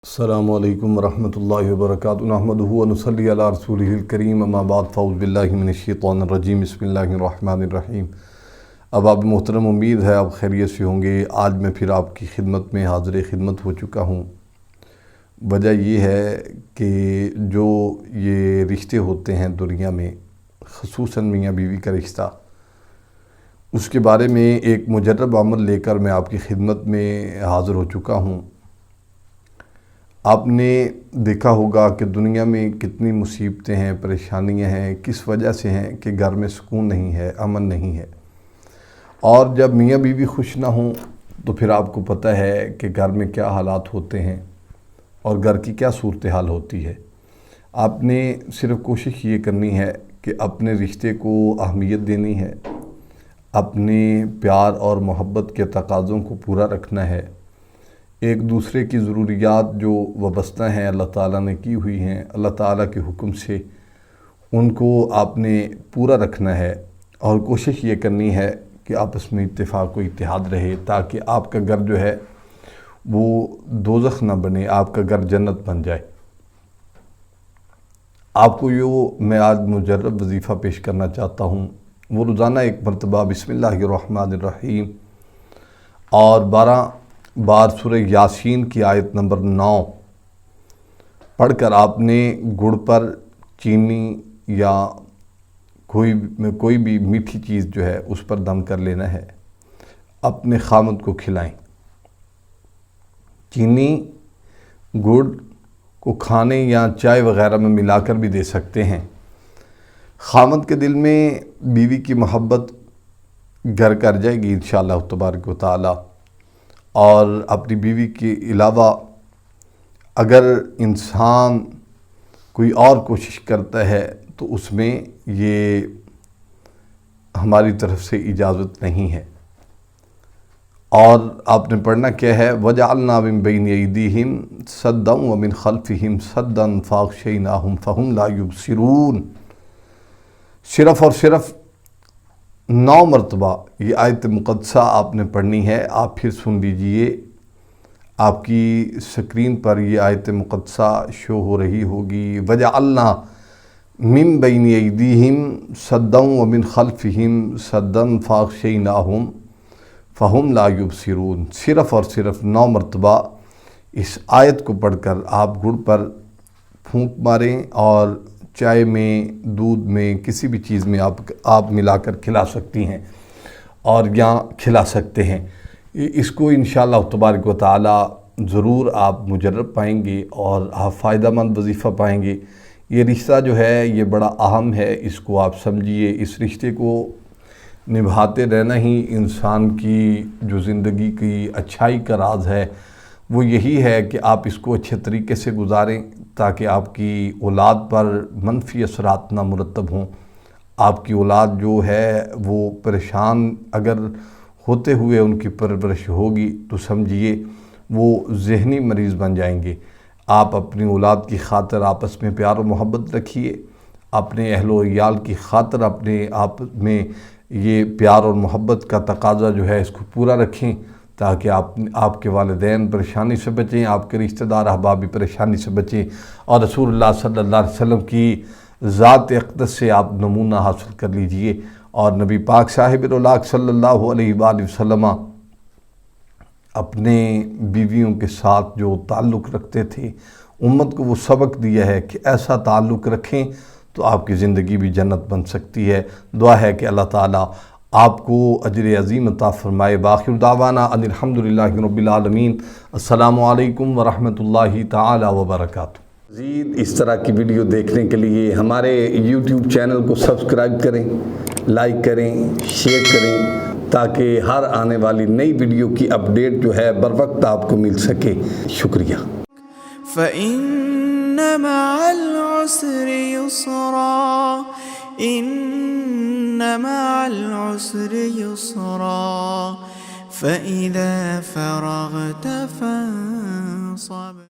السلام علیکم ورحمۃ اللہ وبرکاتہ نحمدہ ونصلی علی رسولہ الکریم اما بعد فاعوذ باللہ من الشیطان الرجیم بسم اللہ الرحمن الرحیم۔ اب آپ محترم، امید ہے آپ خیریت سے ہوں گے۔ آج میں پھر آپ کی خدمت میں حاضر خدمت ہو چکا ہوں۔ وجہ یہ ہے کہ جو یہ رشتے ہوتے ہیں دنیا میں، خصوصاً میاں بیوی کا رشتہ، اس کے بارے میں ایک مجرب عمل لے کر میں آپ کی خدمت میں حاضر ہو چکا ہوں۔ آپ نے دیکھا ہوگا کہ دنیا میں کتنی مصیبتیں ہیں، پریشانیاں ہیں، کس وجہ سے ہیں کہ گھر میں سکون نہیں ہے، امن نہیں ہے۔ اور جب میاں بیوی خوش نہ ہوں تو پھر آپ کو پتہ ہے کہ گھر میں کیا حالات ہوتے ہیں اور گھر کی کیا صورتحال ہوتی ہے۔ آپ نے صرف کوشش یہ کرنی ہے کہ اپنے رشتے کو اہمیت دینی ہے، اپنے پیار اور محبت کے تقاضوں کو پورا رکھنا ہے، ایک دوسرے کی ضروریات جو وابستہ ہیں اللہ تعالیٰ نے کی ہوئی ہیں، اللہ تعالیٰ کے حکم سے ان کو آپ نے پورا رکھنا ہے، اور کوشش یہ کرنی ہے کہ آپس میں اتفاق و اتحاد رہے، تاکہ آپ کا گھر جو ہے وہ دوزخ نہ بنے، آپ کا گھر جنت بن جائے۔ آپ کو میں آج مجرب وظیفہ پیش کرنا چاہتا ہوں، وہ روزانہ ایک مرتبہ بسم اللہ الرحمن الرحیم اور 12 بار سورہ یاسین کی آیت نمبر 9 پڑھ کر آپ نے گڑ پر چینی یا کوئی بھی میٹھی چیز جو ہے اس پر دم کر لینا ہے، اپنے خامد کو کھلائیں۔ چینی گڑ کو کھانے یا چائے وغیرہ میں ملا کر بھی دے سکتے ہیں۔ خامد کے دل میں بیوی کی محبت گھر کر جائے گی انشاءاللہ تبارک و تعالی۔ اور اپنی بیوی کے علاوہ اگر انسان کوئی اور کوشش کرتا ہے تو اس میں یہ ہماری طرف سے اجازت نہیں ہے۔ اور آپ نے پڑھنا کیا ہے، وَجَعَلْنَا مِن بَيْنِ أَيْدِيهِمْ سَدًّا وَمِنْ خَلْفِهِمْ سَدًّا فَأَغْشَيْنَاهُمْ فَهُمْ لَا يُبْصِرُونَ۔ صرف اور صرف 9 مرتبہ یہ آیت مقدسہ آپ نے پڑھنی ہے۔ آپ پھر سن لیجئے، آپ کی سکرین پر یہ آیت مقدسہ شو ہو رہی ہوگی، وَجَعَلْنَا مِن بَيْنِ أَيْدِيهِمْ سَدًّا وَمِنْ خَلْفِهِمْ سَدًّا فَأَغْشَيْنَاهُمْ فَهُمْ لَا يُبْصِرُونَ۔ صرف اور صرف 9 مرتبہ اس آیت کو پڑھ کر آپ گڑ پر پھونک ماریں، اور چائے میں، دودھ میں، کسی بھی چیز میں آپ ملا کر کھلا سکتی ہیں اور یہاں کھلا سکتے ہیں۔ اس کو انشاءاللہ تبارک و تعالی ضرور آپ مجرب پائیں گے اور آپ فائدہ مند وظیفہ پائیں گے۔ یہ رشتہ جو ہے یہ بڑا اہم ہے، اس کو آپ سمجھیے۔ اس رشتے کو نبھاتے رہنا ہی انسان کی جو زندگی کی اچھائی کا راز ہے، وہ یہی ہے کہ آپ اس کو اچھے طریقے سے گزاریں، تاکہ آپ کی اولاد پر منفی اثرات نہ مرتب ہوں۔ آپ کی اولاد جو ہے وہ پریشان اگر ہوتے ہوئے ان کی پرورش ہوگی تو سمجھیے وہ ذہنی مریض بن جائیں گے۔ آپ اپنی اولاد کی خاطر آپس میں پیار و محبت رکھیے، اپنے اہل و عیال کی خاطر اپنے آپ میں یہ پیار اور محبت کا تقاضا جو ہے اس کو پورا رکھیں، تاکہ آپ کے والدین پریشانی سے بچیں، آپ کے رشتہ دار احباب بھی پریشانی سے بچیں، اور رسول اللہ صلی اللہ علیہ وسلم کی ذات اقدس سے آپ نمونہ حاصل کر لیجئے۔ اور نبی پاک صاحب رولاک صلی اللہ علیہ وآلہ وسلم اپنے بیویوں کے ساتھ جو تعلق رکھتے تھے، امت کو وہ سبق دیا ہے کہ ایسا تعلق رکھیں تو آپ کی زندگی بھی جنت بن سکتی ہے۔ دعا ہے کہ اللہ تعالیٰ آپ کو اجر عظیم عطا فرمائے۔ باخر دعوانا ان الحمدللہ رب العالمین۔ السلام علیکم ورحمۃ اللہ تعالی وبرکاتہ۔ مزید اس طرح کی ویڈیو دیکھنے کے لیے ہمارے یوٹیوب چینل کو سبسکرائب کریں، لائک کریں، شیئر کریں، تاکہ ہر آنے والی نئی ویڈیو کی اپڈیٹ جو ہے بر وقت آپ کو مل سکے۔ شکریہ۔ فَإِنَّ مَعَ الْعُسْرِ يُسْرًا، إِنَّ مَعَ الْعُسْرِ يُسْرًا، فَإِذَا فَرَغْتَ فَانصَبْ